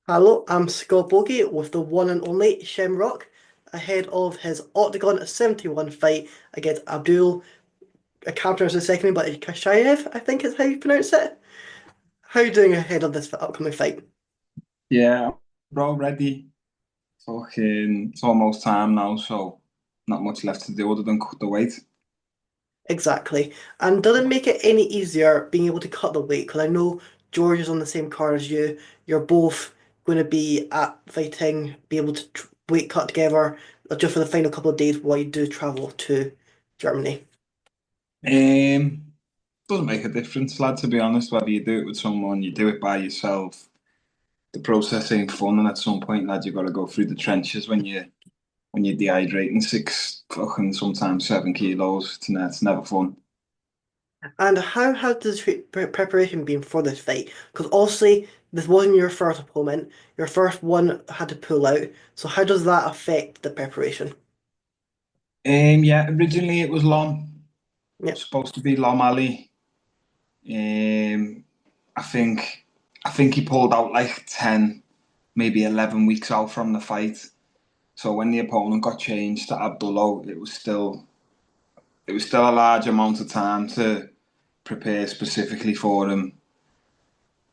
Hello, I'm Scott Bogey with the one and only Shem Rock ahead of his Octagon 71 fight against Abdul. I can't pronounce his second name, but Kashayev, I think is how you pronounce it. How are you doing ahead of this upcoming fight? Yeah, bro, ready. Fucking, it's almost time now, so not much left to do other than cut the weight. Exactly. And does it make it any easier being able to cut the weight? Because I know George is on the same card as you. You're both going to be at fighting, be able to weight cut together just for the final couple of days while you do travel to Germany. Doesn't make a difference, lad, to be honest, whether you do it with someone, you do it by yourself. The process ain't fun, and at some point, lad, you gotta go through the trenches when you're dehydrating six, fucking sometimes 7 kilos. It's never fun. And how has the preparation been for this fight? Because obviously this wasn't your first opponent. Your first one had to pull out. So how does that affect the preparation? Yeah, originally it was Lom, Yeah, supposed to be Lom Ali. Um, I think I think he pulled out like 10, maybe 11 weeks out from the fight. So when the opponent got changed to Abdullah, it was still a large amount of time to prepare specifically for him.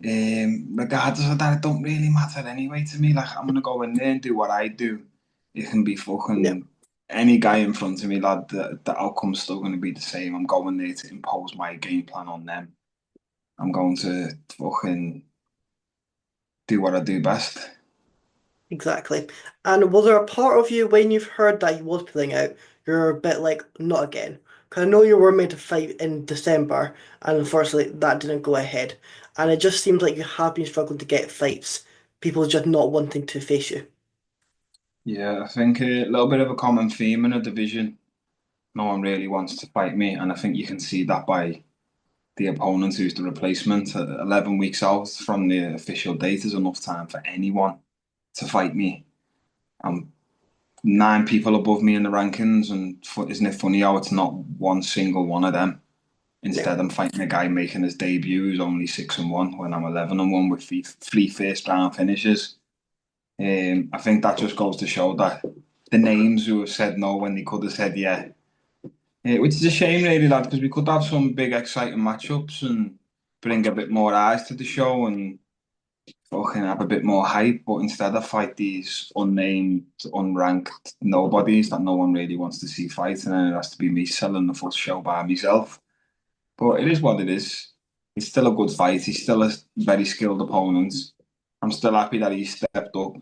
Regardless of that, it don't really matter anyway to me. Like I'm gonna go in there and do what I do. It can be yeah, fucking any guy in front of me, lad. The outcome's still gonna be the same. I'm going there to impose my game plan on them. I'm going to fucking do what I do best. exactly. And was there a part of you when you've heard that he was pulling out, you're a bit like, not again? Because I know you were meant to fight in December, and unfortunately that didn't go ahead. And it just seems like you have been struggling to get fights. People just not wanting to face you. Yeah, I think a little bit of a common theme in a division. No one really wants to fight me, and I think you can see that by the opponent who's the replacement. 11 weeks out from the official date is enough time for anyone to fight me. I'm 9 people above me in the rankings, and isn't it funny how it's not one single one of them? Yeah. Instead, I'm fighting a guy making his debut who's only 6-1 when I'm 11-1 with three first round finishes. I think that just goes to show that the names who have said no when they could have said yeah. Which is a shame, really, lad, because we could have some big, exciting matchups and bring a bit more eyes to the show and fucking have a bit more hype. But instead, I fight these unnamed, unranked nobodies that no one really wants to see fight, and then it has to be me selling the full show by myself. But it is what it is. It's still a good fight. He's still a very skilled opponent. I'm still happy that he stepped up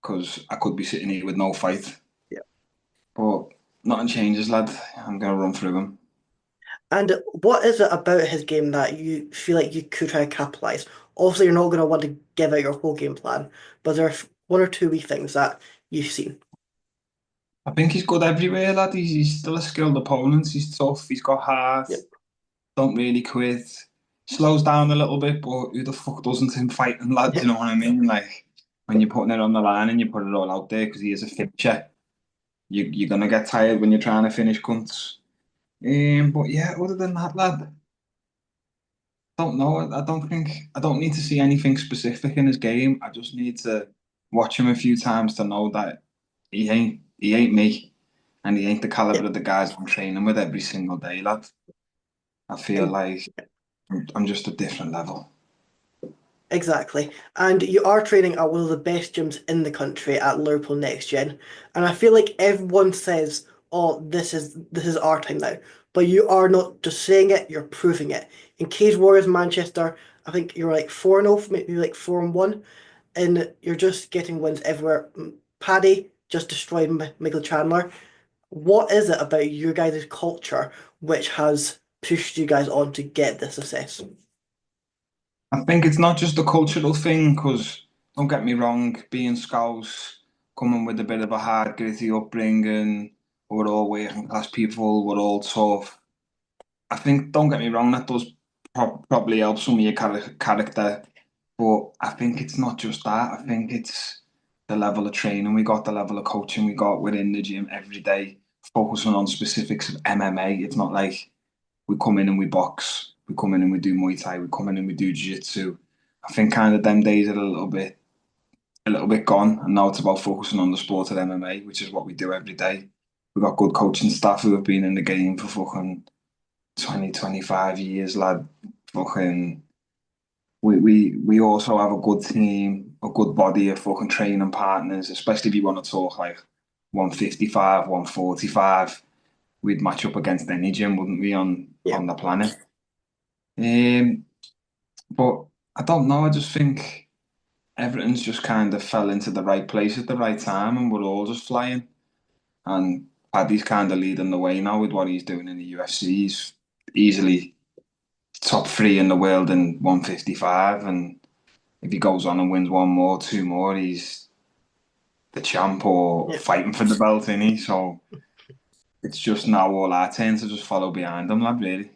because I could be sitting here with no fight. But nothing changes, lad. I'm gonna run through him. And what is it about his game that you feel like you could try to capitalize? Obviously, you're not going to want to give out your whole game plan, but there are one or two wee things that you've seen. I think he's good everywhere, lad. He's still a skilled opponent. He's tough. He's got heart. Yep. Don't really quit. Slows down a little bit, but who the fuck doesn't in fighting, lad? You Yep. know what I mean? Like when you're putting it on the line and you put it all out there because he is a finisher. You're gonna get tired when you're trying to finish cunts. But yeah, other than that, lad, don't know. I don't need to see anything specific in his game. I just need to watch him a few times to know that he ain't me, and he ain't the caliber Yep. of the guys I'm training with every single day, lad. I feel And like I'm just a different level. exactly. And you are training at one of the best gyms in the country at Liverpool Next Gen. And I feel like everyone says, "Oh, this is our time now." But you are not just saying it, you're proving it. In Cage Warriors Manchester, I think you're like 4-0, maybe like 4-1, and you're just getting wins everywhere. Paddy just destroyed Michael Chandler. What is it about your guys' culture which has pushed you guys on to get this success? I think it's not just a cultural thing, because don't get me wrong, being Scouse, coming with a bit of a hard, gritty upbringing, we're all working class people, we're all tough. I think, don't get me wrong, that does probably help some of your character, but I think it's not just that. I think it's the level of training we got, the level of coaching we got. We're in the gym every day, focusing on specifics of MMA. It's not like we come in and we box, we come in and we do Muay Thai, we come in and we do Jiu Jitsu. I think kind of them days are a little bit. a little bit gone, and now it's about focusing on the sport of MMA, which is what we do every day. We've got good coaching staff who have been in the game for fucking 20, 25 years, lad. Fucking, we also have a good team, a good body of fucking training partners, especially if you want to talk like 155, 145. We'd match up against any gym, wouldn't we, Yeah. on the planet? Um, but I don't know, I just think everything's just kind of fell into the right place at the right time, and we're all just flying. And Paddy's kind of leading the way now with what he's doing in the UFC. He's easily top three in the world in 155, and if he goes on and wins one more, two more, he's the champ or Yeah. fighting for the belt, isn't he? So it's just now all our turn to just follow behind him, lad, really.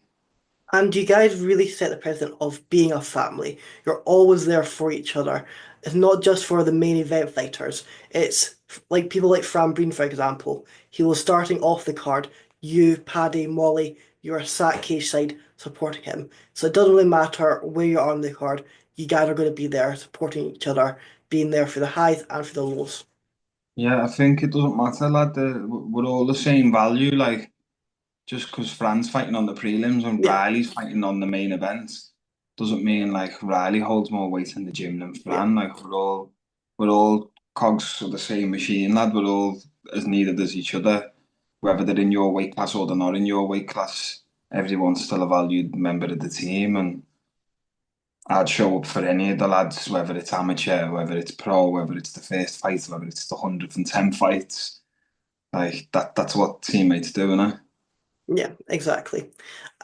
And you guys really set the precedent of being a family. You're always there for each other. It's not just for the main event fighters. It's like people like Fran Breen, for example. He was starting off the card. You, Paddy, Molly, you are sat cage side supporting him. So it doesn't really matter where you are on the card. You guys are going to be there supporting each other, being there for the highs and for the lows. Yeah, I think it doesn't matter, lad. We're all the same value. Like, just because Fran's fighting on the prelims and Yeah, Riley's fighting on the main events doesn't mean like Riley holds more weight in the gym than yeah. Fran. Like we're all cogs of the same machine, lad. We're all as needed as each other. Whether they're in your weight class or they're not in your weight class, everyone's still a valued member of the team. And I'd show up for any of the lads, whether it's amateur, whether it's pro, whether it's the first fight, whether it's the 110 fights. Like that's what teammates do, innit? Yeah, exactly.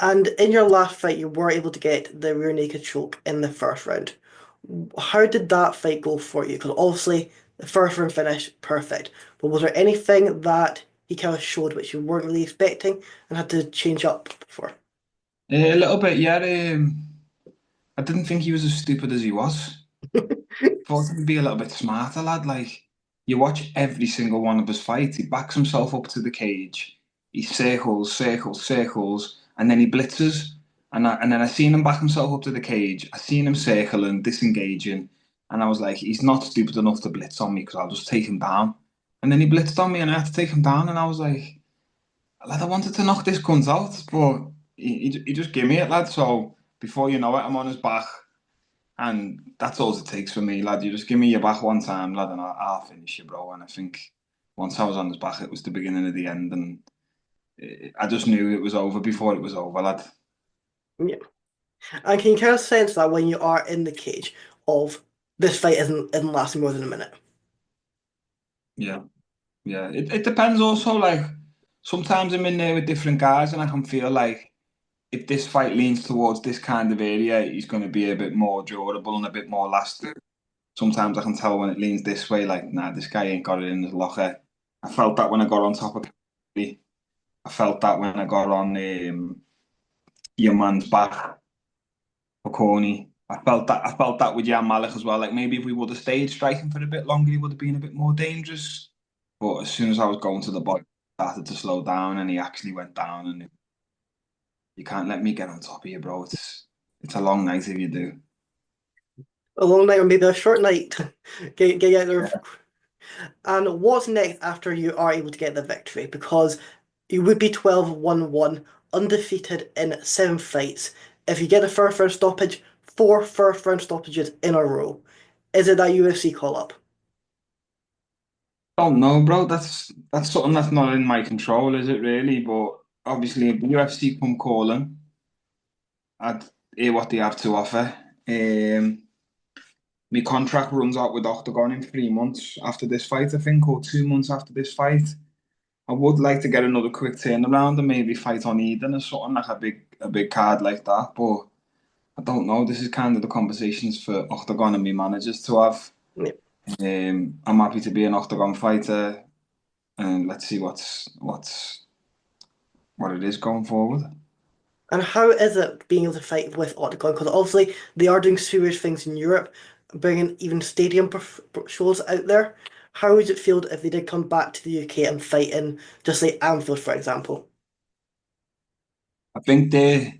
And in your last fight, you were able to get the rear naked choke in the first round. How did that fight go for you? Because obviously the first round finish, perfect. But was there anything that he kind of showed which you weren't really expecting and had to change up for? A little bit, yeah. I didn't think he was as stupid as he was. Thought he'd be a little bit smarter, lad. Like, you watch every single one of his fights, he backs himself up to the cage, he circles, circles, circles, and then he blitzes. And then I seen him back himself up to the cage. I seen him circling, disengaging, and I was like, he's not stupid enough to blitz on me because I'll just take him down. And then he blitzed on me, and I had to take him down, and I was like, lad, I wanted to knock this cunt out, but he just gave me it, lad. So before you know it, I'm on his back. And that's all it takes for me, lad. You just give me your back one time, lad, and I'll finish you, bro. And I think once I was on his back, it was the beginning of the end, and I just knew it was over before it was over, lad. Yeah. And can you kind of sense that when you are in the cage of this fight isn't lasting more than a minute? Yeah, yeah. It depends also. Like sometimes I'm in there with different guys, and I can feel like if this fight leans towards this kind of area, he's going to be a bit more durable and a bit more lasting. Sometimes I can tell when it leans this way, like, nah, this guy ain't got it in his locker. I felt that when I got on top of Kelly. I felt that when I got on your man's back for Corny. I felt that with Jan Malik as well. Like maybe if we would have stayed striking for a bit longer, he would have been a bit more dangerous. But as soon as I was going to the body, he started to slow down and he actually went down. And you can't let me get on top of you, bro. It's a long night if you do. A long night or maybe a short night. Get out there. Yeah. And what's next after you are able to get the victory? Because you would be 12-1-1, undefeated in 7 fights. If you get a first round stoppage, four first round stoppages in a row. Is it that UFC call up? Don't know, bro. That's something that's not in my control, is it really? But obviously, if the UFC come calling, I'd hear what they have to offer. My contract runs out with Octagon in 3 months after this fight, I think, or 2 months after this fight. I would like to get another quick turnaround and maybe fight on Eden or something like a big card like that. But I don't know. This is kind of the conversations for Octagon and me managers to have. Yeah. I'm happy to be an Octagon fighter, and let's see what it is going forward. And how is it being able to fight with Oktagon? Because obviously they are doing serious things in Europe, bringing even stadium shows out there. How would it feel if they did come back to the UK and fight in just like Anfield, for example? I think they're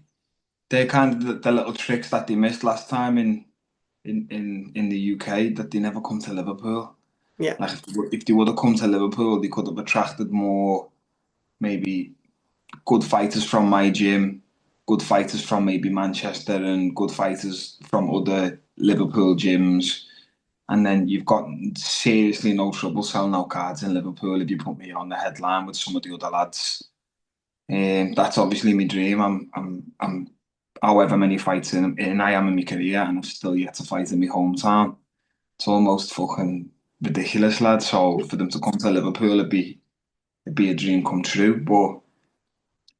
kind of the little tricks that they missed last time in in the UK that they never come to Liverpool. Yeah, Like if they would have come to Liverpool, they could have attracted more maybe good fighters from my gym, good fighters from maybe Manchester, and good fighters from other Liverpool gyms. And then you've got seriously no trouble selling out cards in Liverpool if you put me on the headline with some of the other lads. That's obviously my dream. I'm however many fights in I am in my career, and I've still yet to fight in my hometown. It's almost fucking ridiculous, lad. So for them to come to Liverpool, it'd be a dream come true. But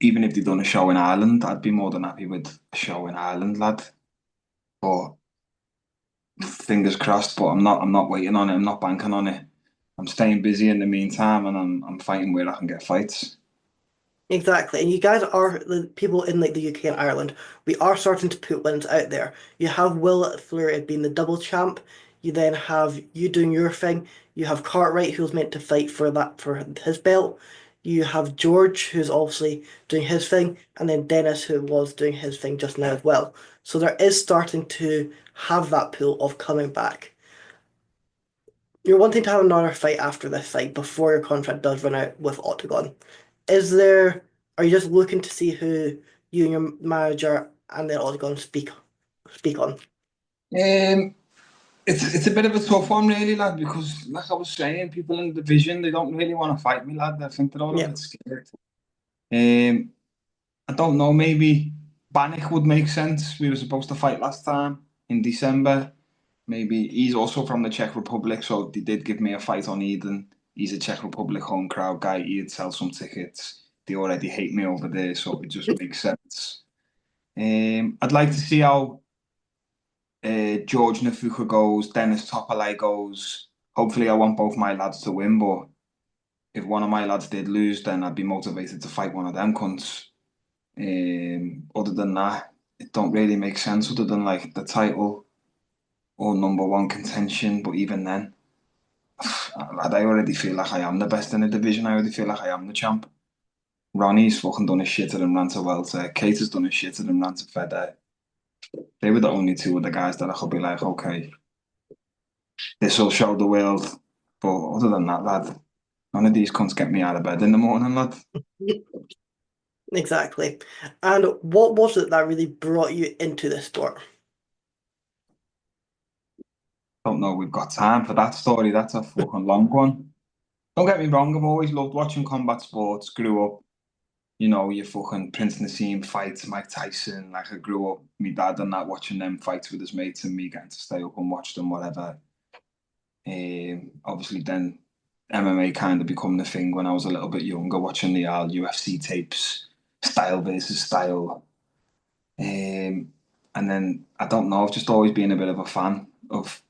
even if they'd done a show in Ireland, I'd be more than happy with a show in Ireland, lad. But fingers crossed. But I'm not waiting on it. I'm not banking on it. I'm staying busy in the meantime, and I'm fighting where I can get fights. exactly. And you guys are the people in like the UK and Ireland. We are starting to put wins out there. You have Will Fleury being the double champ. You then have you doing your thing. You have Cartwright who's meant to fight for that for his belt. You have George who's obviously doing his thing, and then Dennis who was doing his thing just now as well. So there is starting to have that pool of coming back. You're wanting to have another fight after this fight before your contract does run out with Octagon. Is there, are you just looking to see who you and your manager and then Octagon speak on? Um, it's a bit of a tough one, really, lad, because like I was saying, people in the division they don't really want to fight me, lad. I think they're all a Yeah. bit scared. Um, I don't know, maybe Bannock would make sense. We were supposed to fight last time in December. Maybe he's also from the Czech Republic, so they did give me a fight on Eden. He's a Czech Republic home crowd guy. He'd sell some tickets. They already hate me over there, so it just makes sense. I'd like to see how George Nafuka goes, Dennis Topalay goes. Hopefully, I want both my lads to win, but if one of my lads did lose, then I'd be motivated to fight one of them cunts. Other than that, it don't really make sense other than like the title or number one contention. But even then, I already feel like I am the best in the division. I already feel like I am the champ. Ronnie's fucking done his shit and ran to welter. Kate has done his shit and ran to feather. They were the only two of the guys that I could be like, okay, this will show the world. But other than that, lad, none of these cunts get me out of bed in the morning, lad. Exactly. And what was it that really brought you into this sport? Don't know we've got time for that story. That's a fucking long one. Don't get me wrong, I've always loved watching combat sports. Grew up, your fucking Prince Nassim fights, Mike Tyson. Like I grew up, me dad and that watching them fights with his mates and me getting to stay up and watch them, whatever. Obviously then MMA kind of become the thing when I was a little bit younger, watching the UFC tapes, style versus style. And then I don't know, I've just always been a bit of a fan of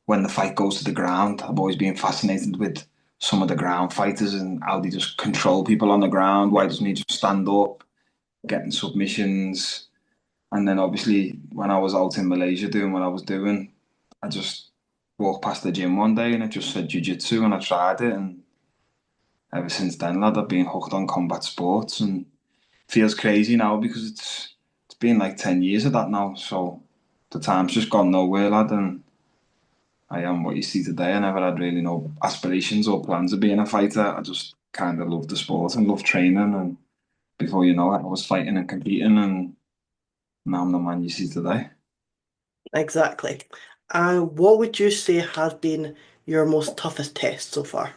when the fight goes to the ground. I've always been fascinated with some of the ground fighters and how they just control people on the ground. Why doesn't he just stand up, getting submissions? And then obviously when I was out in Malaysia doing what I was doing, I just walked past the gym one day and it just said jiu-jitsu and I tried it and ever since then, lad, I've been hooked on combat sports and feels crazy now because it's been like 10 years of that now. So the time's just gone nowhere, lad, and I am what you see today. I never had really no aspirations or plans of being a fighter. I just kind of loved the sport and loved training. And before you know it, I was fighting and competing, and now I'm the man you see today. Exactly. And what would you say has been your most toughest test so far?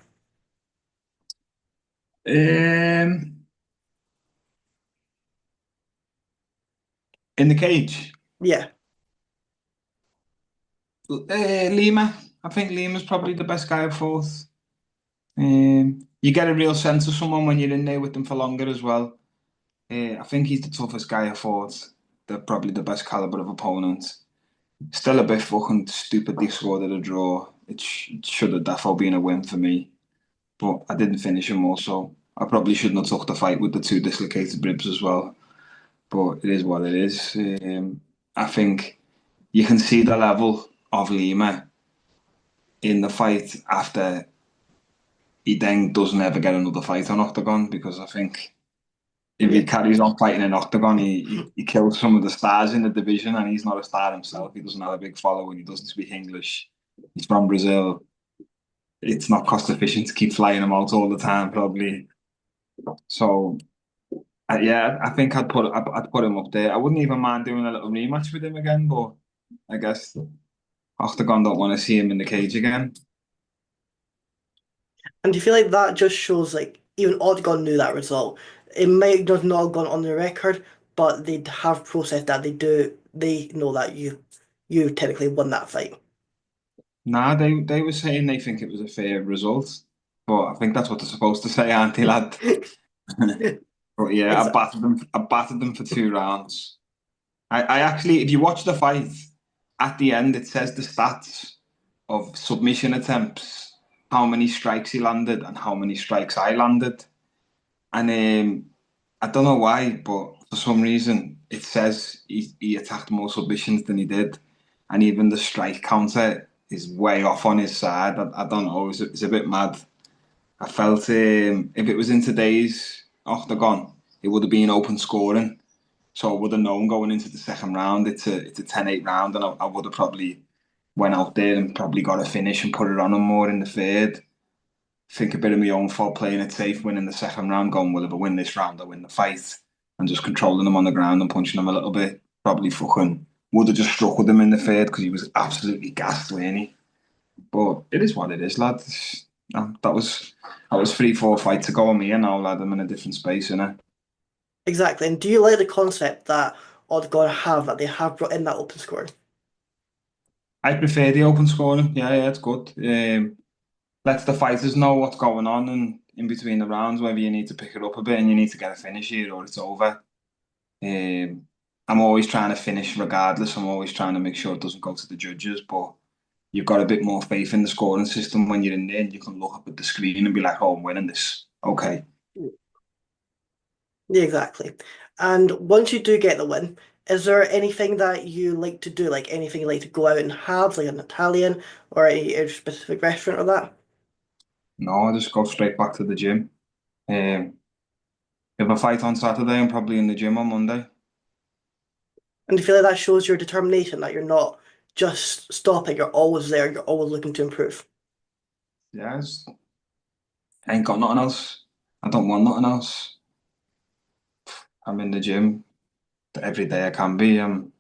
Um, in the cage, Yeah, Lima. I think Lima's probably the best guy I've fought. You get a real sense of someone when you're in there with them for longer as well. I think he's the toughest guy I fought. They're probably the best caliber of opponent. Still a bit fucking stupid they scored at a draw. It should have definitely been a win for me. But I didn't finish him also. I probably shouldn't have took the fight with the two dislocated ribs as well. But it is what it is. I think you can see the level of Lima in the fight after he then doesn't ever get another fight on Octagon because I think if he Yeah. carries on fighting in Octagon, he kills some of the stars in the division, and he's not a star himself. He doesn't have a big following. He doesn't speak English. He's from Brazil. It's not cost efficient to keep flying him out all the time, probably. So yeah, I think I'd put him up there. I wouldn't even mind doing a little rematch with him again, but I guess Octagon don't want to see him in the cage again. And do you feel like that just shows like even Oktagon knew that result? It might just not have gone on the record, but they have processed that. They know that you technically won that fight. Nah, they were saying they think it was a fair result, but I think that's what they're supposed to say, aren't they, lad? But yeah, Exactly. I battered them for 2 rounds. I actually, if you watch the fight, at the end it says the stats of submission attempts, how many strikes he landed and how many strikes I landed. And I don't know why, but for some reason it says he attacked more submissions than he did. And even the strike counter is way off on his side. I don't know, it's a bit mad. I felt if it was in today's Octagon, it would have been open scoring. So I would have known going into the second round, it's a 10-8 round, and I would have probably went out there and probably got a finish and put it on him more in the third. Think a bit of my own fault playing it safe, winning the second round, going, well, if I win this round, I win the fight, and just controlling him on the ground and punching him a little bit. Probably fucking would have just struck with him in the third because he was absolutely gassed, wasn't he? But it is what it is, lad. That was 3 4 fights ago on me, and now, lad, I'm in a different space, innit? Exactly. And do you like the concept that Oktagon have that they have brought in that open score? I prefer the open scoring. Yeah, yeah, it's good. Lets the fighters know what's going on and in between the rounds, whether you need to pick it up a bit and you need to get a finish here or it's over. I'm always trying to finish regardless. I'm always trying to make sure it doesn't go to the judges, but you've got a bit more faith in the scoring system when you're in there and you can look up at the screen and be like, oh, I'm winning this. Okay. Yeah, exactly. And once you do get the win, is there anything that you like to do? Like anything you like to go out and have, like an Italian or a specific restaurant or that? No, I just go straight back to the gym. Um, if I fight on Saturday, I'm probably in the gym on Monday. And do you feel like that shows your determination that you're not just stopping, you're always there, you're always looking to improve? Yeah, I ain't got nothing else. I don't want nothing else. I'm in the gym every day I can be. I'm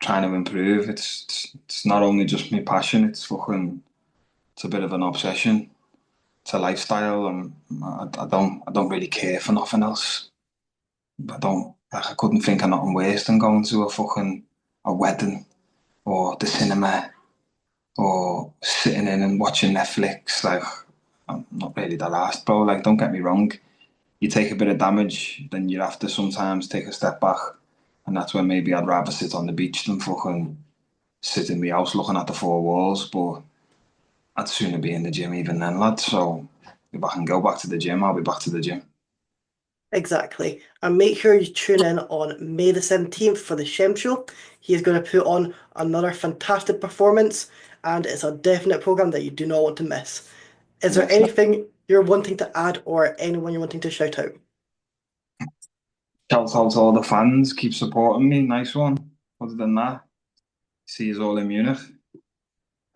trying to improve. It's not only just my passion. It's a bit of an obsession. It's a lifestyle. I don't really care for nothing else. I don't. I couldn't think of nothing worse than going to a wedding or the cinema or sitting in and watching Netflix. Like I'm not really that arsed, bro. Like don't get me wrong. You take a bit of damage, then you have to sometimes take a step back. And that's when maybe I'd rather sit on the beach than sit in my house looking at the four walls. But I'd sooner be in the gym even then, lad. So if I can go back to the gym, I'll be back to the gym. Exactly. And make sure you tune in on May the 17th for the Shem Show. He is going to put on another fantastic performance, and it's a definite program that you do not want to miss. Is there Yes. anything you're wanting to add or anyone you're wanting to shout out? Shout out to all the fans. Keep supporting me. Nice one. Other than that, see you all in Munich.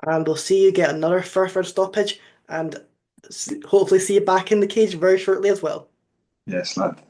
And we'll see you get another first round stoppage and hopefully see you back in the cage very shortly as well. Yes, lad.